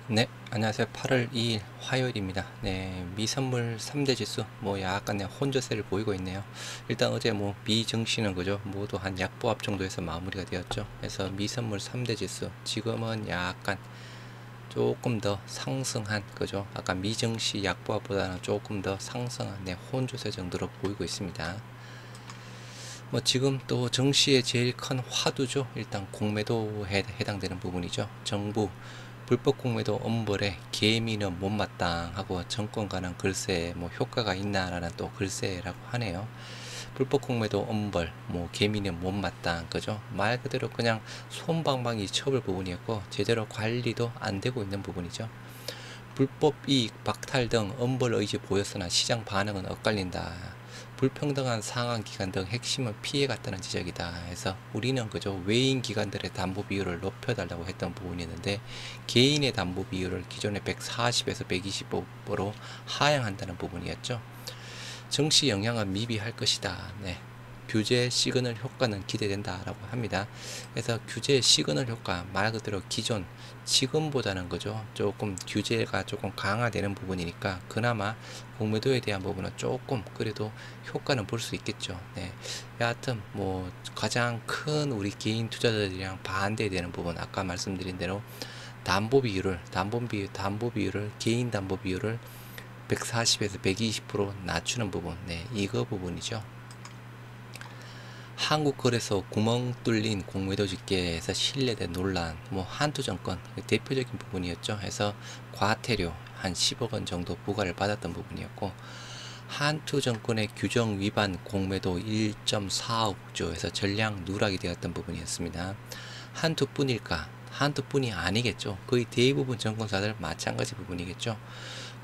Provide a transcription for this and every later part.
네, 안녕하세요. 8월 2일 화요일입니다. 네, 미선물 3대 지수 약간 혼조세를 보이고 있네요. 일단 어제 미증시는 그죠? 모두 한 약보합 정도에서 마무리가 되었죠. 그래서 미선물 3대 지수 지금은 약간 조금 더 상승한 그죠? 아까 미증시 약보합보다는 조금 더 상승한 혼조세 정도로 보이고 있습니다. 지금 또 정시의 제일 큰 화두죠. 일단 공매도에 해당되는 부분이죠. 정부 불법 공매도 엄벌에 개미는 못마땅하고 정권과는 글쎄 효과가 있나라는 또 글쎄라고 하네요. 불법 공매도 엄벌 개미는 못마땅 그죠? 말 그대로 그냥 솜방망이 쳐볼 부분이었고 제대로 관리도 안 되고 있는 부분이죠. 불법 이익 박탈 등 엄벌 의지 보였으나 시장 반응은 엇갈린다. 불평등한 상한 기간 등 핵심은 피해갔다는 지적이다. 해서 우리는 그저 외인 기관들의 담보 비율을 높여달라고 했던 부분이 있는데 개인의 담보 비율을 기존의 140에서 125%로 하향한다는 부분이었죠. 정시 영향은 미비할 것이다. 네. 규제 시그널 효과는 기대된다라고 합니다. 그래서 규제 시그널 효과 말 그대로 기존 지금보다는 그죠 조금 규제가 조금 강화되는 부분이니까 그나마 공매도에 대한 부분은 조금 그래도 효과는 볼 수 있겠죠. 네. 여하튼 가장 큰 우리 개인 투자자들이랑 반대되는 부분 아까 말씀드린 대로 담보 비율을 개인 담보 비율을 140에서 120% 낮추는 부분, 네, 이거 부분이죠. 한국거래소 구멍 뚫린 공매도 집계에서 신뢰된 논란, 한투정권 대표적인 부분이었죠. 해서 과태료 한 10억 원 정도 부과를 받았던 부분이었고, 한투정권의 규정 위반 공매도 1.45억조에서 전량 누락이 되었던 부분이었습니다. 한투뿐일까? 한투뿐이 아니겠죠. 거의 대부분 정권사들 마찬가지 부분이겠죠.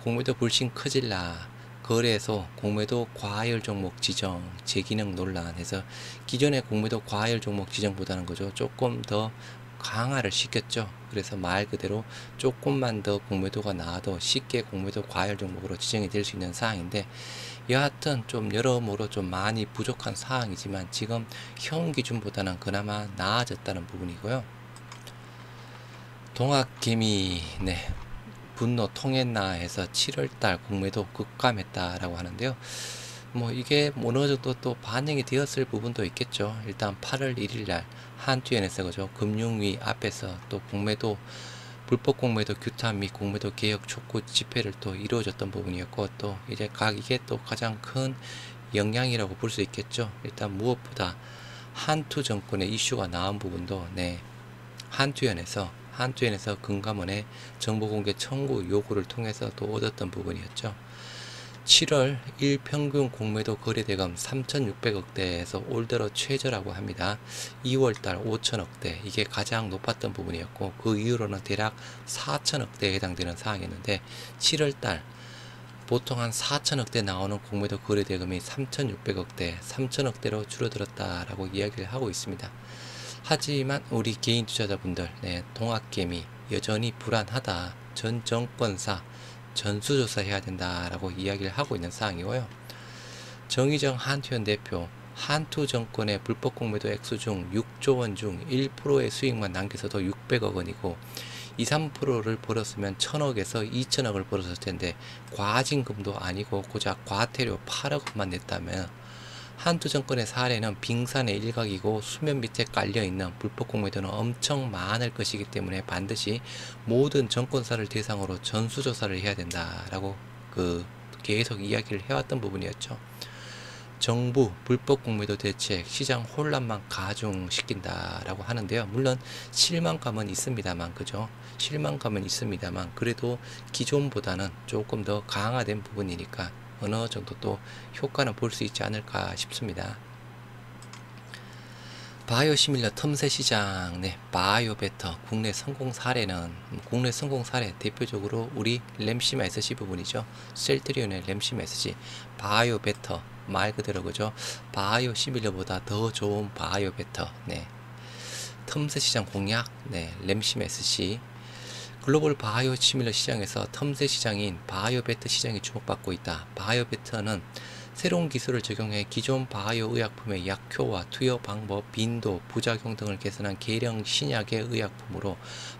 공매도 불신 커질라 거래소 공매도 과열 종목 지정 재기능 논란해서 기존의 공매도 과열 종목 지정보다는 그죠 조금 더 강화를 시켰죠. 그래서 말 그대로 조금만 더 공매도가 나와도 쉽게 공매도 과열 종목으로 지정이 될 수 있는 사항인데 여하튼 좀 여러모로 좀 많이 부족한 사항이지만 지금 현 기준보다는 그나마 나아졌다는 부분이고요. 동학개미 네. 분노 통했나 해서 7월달 공매도 급감했다라고 하는데요. 이게 어느 정도 또 반영이 되었을 부분도 있겠죠. 일단 8월 1일날 한투엔에서 그죠 금융위 앞에서 또 공매도 불법 공매도 규탄 및 공매도 개혁 촉구 집회를 또 이루어졌던 부분이었고 또 이제 이게 또 가장 큰 영향이라고 볼 수 있겠죠. 일단 무엇보다 한투 정권의 이슈가 나온 부분도 네 한투엔에서 금감원의 정보공개 청구 요구를 통해서 또 얻었던 부분이었죠. 7월 1평균 공매도 거래대금 3,600억대에서 올 들어 최저라고 합니다. 2월달 5천억대 이게 가장 높았던 부분이었고 그 이후로는 대략 4천억대에 해당되는 사항이었는데 7월달 보통 한 4천억대 나오는 공매도 거래대금이 3,600억대, 3천억대로 줄어들었다라고 이야기를 하고 있습니다. 하지만 우리 개인 투자자분들 동학개미 여전히 불안하다. 전 정권사 전수조사해야 된다라고 이야기를 하고 있는 사항이고요. 정의정 한투현 대표 한투 정권의 불법 공매도 액수 중 6조 원 중 1%의 수익만 남겨서도 600억 원이고 2, 3%를 벌었으면 1000억에서 2000억을 벌었을 텐데 과징금도 아니고 고작 과태료 8억 원만 냈다면 한투 정권의 사례는 빙산의 일각이고 수면 밑에 깔려있는 불법 공매도는 엄청 많을 것이기 때문에 반드시 모든 정권사를 대상으로 전수조사를 해야 된다라고 계속 이야기를 해왔던 부분이었죠. 정부 불법 공매도 대책 시장 혼란만 가중시킨다라고 하는데요. 물론 실망감은 있습니다만 그죠? 실망감은 있습니다만 그래도 기존보다는 조금 더 강화된 부분이니까 어느 정도 또 효과는 볼 수 있지 않을까 싶습니다. 바이오시밀러 틈새 시장, 바이오베터 국내 성공 사례는 국내 성공 사례 대표적으로 우리 램시마 SC 부분이죠. 셀트리온의 램시마 SC, 바이오베터 말 그대로 그죠. 바이오시밀러보다 더 좋은 바이오베터, 틈새 시장 공략, 램시마 SC. 글로벌 바이오시밀러 시장에서 틈새 시장인 바이오베터 시장이 주목받고 있다. 바이오베터는 새로운 기술을 적용해 기존 바이오 의약품의 약효와 투여 방법, 빈도, 부작용 등을 개선한 계량 신약의 의약품으로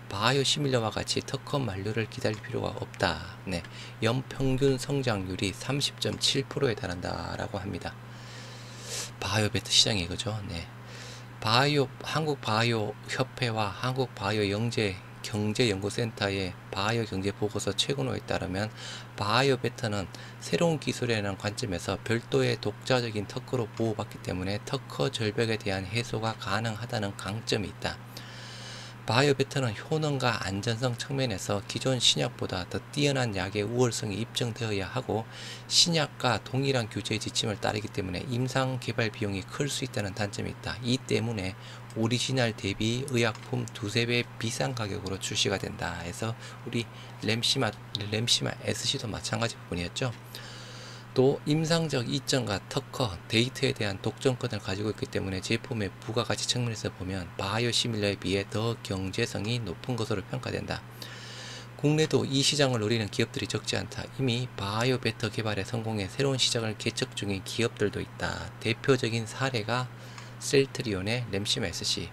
바이오 시밀러와 같이 특허 만료를 기다릴 필요가 없다. 네, 연평균 성장률이 30.7%에 달한다라고 합니다. 바이오베트 시장이 그죠? 네. 한국 바이오 협회와 한국 바이오 경제연구센터의 바이오 경제 보고서 최근호에 따르면 바이오베터는 새로운 기술이라는 관점에서 별도의 독자적인 특허로 보호받기 때문에 특허 절벽에 대한 해소가 가능하다는 강점이 있다. 바이오베터는 효능과 안전성 측면에서 기존 신약보다 더 뛰어난 약의 우월성이 입증되어야 하고 신약과 동일한 규제의 지침을 따르기 때문에 임상 개발 비용이 클 수 있다는 단점이 있다. 이 때문에 오리지널 대비 의약품 두세 배 비싼 가격으로 출시가 된다 해서 우리 램시마 SC도 마찬가지 부분이었죠. 또 임상적 이점과 특허, 데이터에 대한 독점권을 가지고 있기 때문에 제품의 부가가치 측면에서 보면 바이오시밀러에 비해 더 경제성이 높은 것으로 평가된다. 국내도 이 시장을 노리는 기업들이 적지 않다. 이미 바이오베터 개발에 성공해 새로운 시장을 개척 중인 기업들도 있다. 대표적인 사례가 셀트리온의 램시마 SC,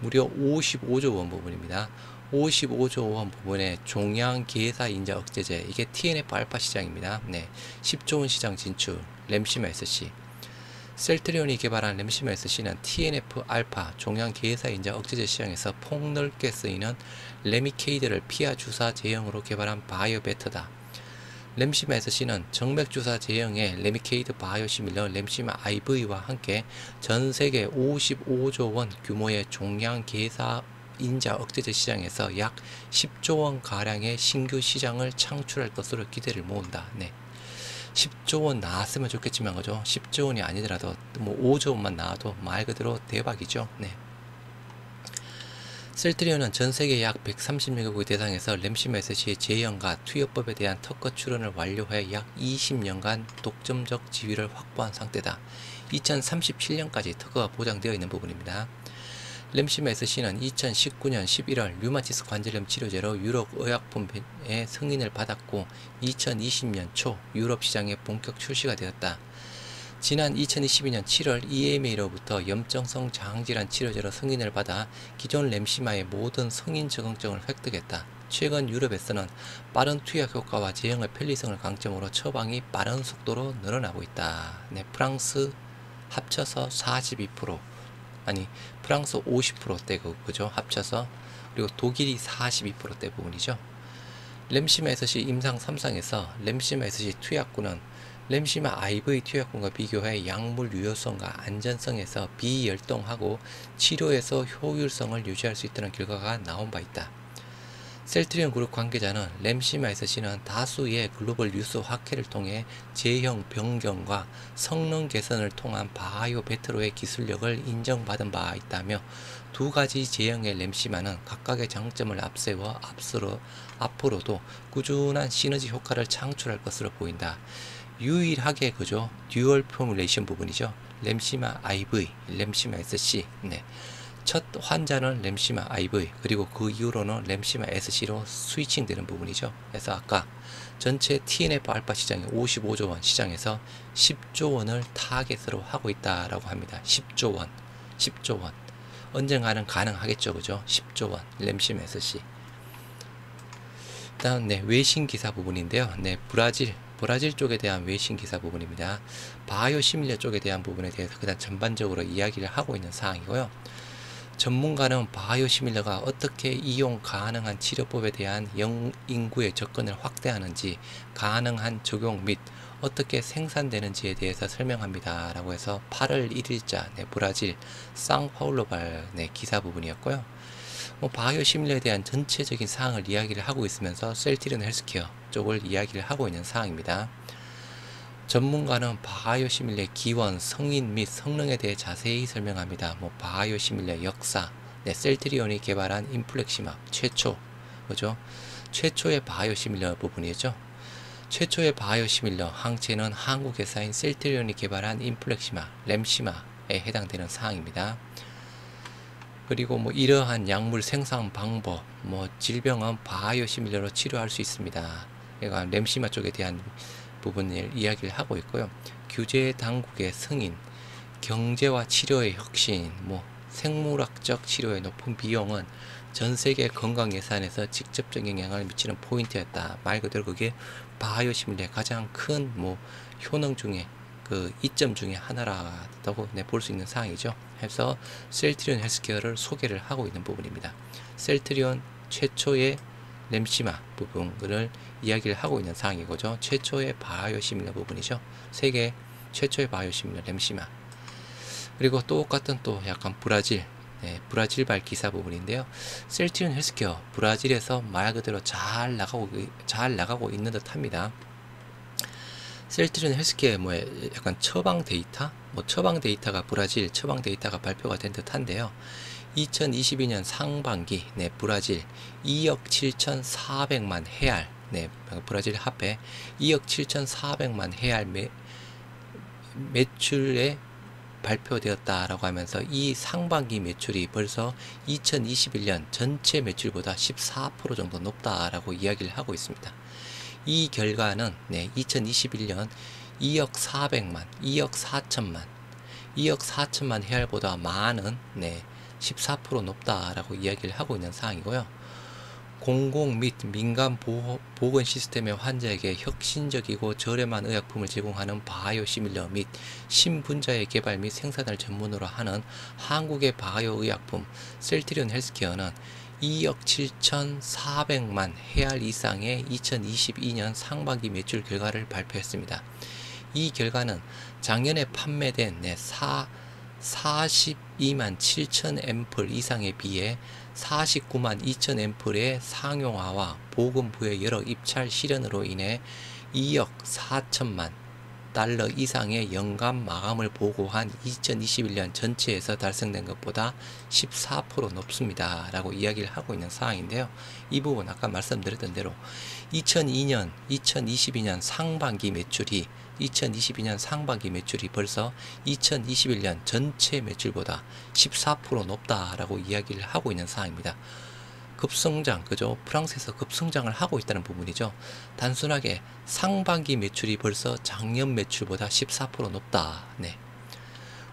무려 55조 원 부분입니다. 55조 원 부분의 종양 계사 인자 억제제, 이게 TNF 알파 시장입니다. 네, 10조 원 시장 진출, 램시마 SC. 셀트리온이 개발한 램시마 SC는 TNF 알파 종양 계사 인자 억제제 시장에서 폭넓게 쓰이는 레미케이드를 피하 주사 제형으로 개발한 바이오베터다. 램시마 SC는 정맥 주사 제형의 레미케이드 바이오시밀러 램시마 IV와 함께 전 세계 55조 원 규모의 종양 계사 인자 억제제 시장에서 약 10조 원 가량의 신규 시장을 창출할 것으로 기대를 모은다. 네. 10조 원 나왔으면 좋겠지만 그죠? 10조 원이 아니더라도 뭐 5조 원만 나와도 말 그대로 대박이죠. 네. 셀트리온은 전 세계 약 130여 개국의 대상에서 램시마 SC의 제형과 투여법에 대한 특허 출원을 완료해 약 20년간 독점적 지위를 확보한 상태다. 2037년까지 특허가 보장되어 있는 부분입니다. 램시마 SC는 2019년 11월 류마티스 관절염 치료제로 유럽 의약품의 승인을 받았고 2020년 초 유럽 시장에 본격 출시가 되었다. 지난 2022년 7월 EMA로부터 염증성 장질환 치료제로 승인을 받아 기존 램시마의 모든 승인 적응증을 획득했다. 최근 유럽에서는 빠른 투약 효과와 제형의 편리성을 강점으로 처방이 빠른 속도로 늘어나고 있다. 네, 프랑스 합쳐서 42%, 프랑스 50%대 그죠? 합쳐서. 그리고 독일이 42%대 부분이죠. 램시마 SC 임상 3상에서 램시마 SC 투약군은 램시마 IV 투약군과 비교해 약물 유효성과 안전성에서 비열동하고 치료에서 효율성을 유지할 수 있다는 결과가 나온 바 있다. 셀트리온 그룹 관계자는 램시마 SC는 다수의 글로벌 뉴스 학회를 통해 제형 변경과 성능 개선을 통한 바이오 베트로의 기술력을 인정받은 바 있다며 두 가지 제형의 램시마는 각각의 장점을 앞세워 앞으로도 꾸준한 시너지 효과를 창출할 것으로 보인다. 유일하게 그죠? 듀얼 포뮬레이션 부분이죠. 램시마 IV, 램시마 SC. 네. 첫 환자는 램시마 IV, 그리고 그 이후로는 램시마 SC로 스위칭 되는 부분이죠. 그래서 아까 전체 TNF 알파 시장이 55조 원 시장에서 10조 원을 타겟으로 하고 있다라고 합니다. 10조 원. 10조 원. 언젠가는 가능하겠죠. 그죠? 10조 원. 램시마 SC. 일단 네, 외신 기사 부분인데요. 네, 브라질 쪽에 대한 외신 기사 부분입니다. 바이오 시밀러 쪽에 대한 부분에 대해서 그냥 전반적으로 이야기를 하고 있는 사항이고요. 전문가는 바이오 시밀러가 어떻게 이용 가능한 치료법에 대한 인구의 접근을 확대하는지, 가능한 적용 및 어떻게 생산되는지에 대해서 설명합니다. 라고 해서 8월 1일자 네, 브라질 상파울로발 네, 기사 부분이었고요. 바이오 시밀러에 대한 전체적인 사항을 이야기를 하고 있으면서 셀트리온 헬스케어 쪽을 이야기를 하고 있는 사항입니다. 전문가는 바이오 시밀러의 기원, 성인 및 성능에 대해 자세히 설명합니다. 바이오 시밀러의 역사, 네, 셀트리온이 개발한 인플렉시마 그죠? 최초의 바이오 시밀러 부분이죠. 최초의 바이오 시밀러 항체는 한국 회사인 셀트리온이 개발한 인플렉시마, 램시마에 해당되는 사항입니다. 그리고 이러한 약물 생산 방법, 질병은 바이오 시밀러로 치료할 수 있습니다. 그러니까 램시마 쪽에 대한 부분을 이야기를 하고 있고요. 규제 당국의 승인, 경제와 치료의 혁신, 뭐 생물학적 치료의 높은 비용은 전 세계 건강 예산에서 직접적인 영향을 미치는 포인트였다. 말 그대로 그게 바이오 시밀러의 가장 큰 뭐 효능 중에 그 이점 중에 하나라고 볼 수 있는 사항이죠. 해서 셀트리온 헬스케어를 소개를 하고 있는 부분입니다. 셀트리온 최초의 램시마 부분을 이야기를 하고 있는 사항이고죠. 최초의 바이오 시밀러 부분이죠. 세계 최초의 바이오 시밀러 램시마. 그리고 똑같은 또 약간 브라질, 브라질발 기사 부분인데요. 셀트리온 헬스케어 브라질에서 말 그대로 잘 나가고 있는 듯합니다. 셀트리온 헬스케어 뭐 약간 처방 데이터, 처방 데이터가 브라질 처방 데이터가 발표가 된 듯한데요. 2022년 상반기 브라질 2억 7,400만 헤알, 브라질 화폐 2억 7,400만 헤알 매출에 발표되었다라고 하면서 이 상반기 매출이 벌써 2021년 전체 매출보다 14% 정도 높다라고 이야기를 하고 있습니다. 이 결과는 2021년 2억 400만, 2억 4천만, 2억 4천만 헤알보다 많은 14% 높다라고 이야기를 하고 있는 사항이고요. 공공 및 민간 보건 시스템의 환자에게 혁신적이고 저렴한 의약품을 제공하는 바이오 시밀러 및 신분자의 개발 및 생산을 전문으로 하는 한국의 바이오 의약품 셀트리온 헬스케어는 2억 7,400만 헤알 이상의 2022년 상반기 매출 결과를 발표했습니다. 이 결과는 작년에 판매된 42만 7천 앰플 이상에 비해 49만 2천 앰플의 상용화와 보건부의 여러 입찰 실현으로 인해 2억 4천만 달러 이상의 연간 마감을 보고한 2021년 전체에서 달성된 것보다 14% 높습니다. 라고 이야기를 하고 있는 상황인데요. 이 부분 아까 말씀드렸던 대로 2022년 상반기 매출이 벌써 2021년 전체 매출보다 14% 높다라고 이야기를 하고 있는 상황입니다. 급성장, 그죠? 프랑스에서 급성장을 하고 있다는 부분이죠. 단순하게 상반기 매출이 벌써 작년 매출보다 14% 높다.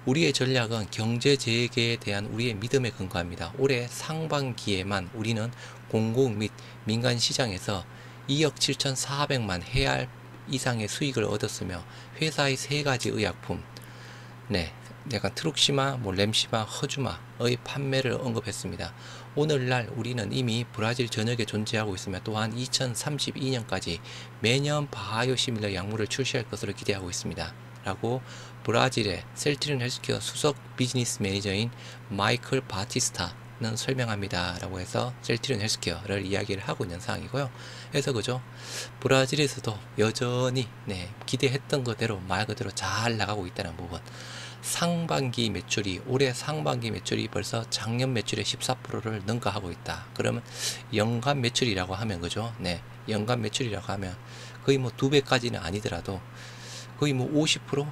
우리의 전략은 경제 재개에 대한 우리의 믿음에 근거합니다. 올해 상반기에만 우리는 공공 및 민간 시장에서 2억 7,400만 헤알 이상의 수익을 얻었으며 회사의 세 가지 의약품, 약간 트룩시마, 램시마, 허주마의 판매를 언급했습니다. 오늘날 우리는 이미 브라질 전역에 존재하고 있으며 또한 2032년까지 매년 바이오 시밀러 약물을 출시할 것으로 기대하고 있습니다. 라고 브라질의 셀트리온 헬스케어 수석 비즈니스 매니저인 마이클 바티스타는 설명합니다. 라고 해서 셀트리온 헬스케어를 이야기를 하고 있는 상황이고요. 그래서 그죠? 브라질에서도 여전히 기대했던 그대로 말 그대로 잘 나가고 있다는 부분. 올해 상반기 매출이 벌써 작년 매출의 14%를 능가하고 있다. 그러면 연간 매출이라고 하면 그죠? 연간 매출이라고 하면 거의 2배까지는 아니더라도 거의 50%,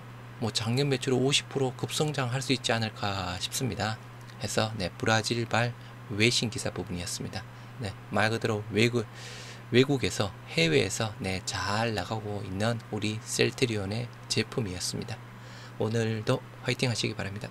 작년 매출 50% 급성장할 수 있지 않을까 싶습니다. 해서 브라질발 외신 기사 부분이었습니다. 말 그대로 외국에서 해외에서 잘 나가고 있는 우리 셀트리온의 제품이었습니다. 오늘도 화이팅 하시기 바랍니다.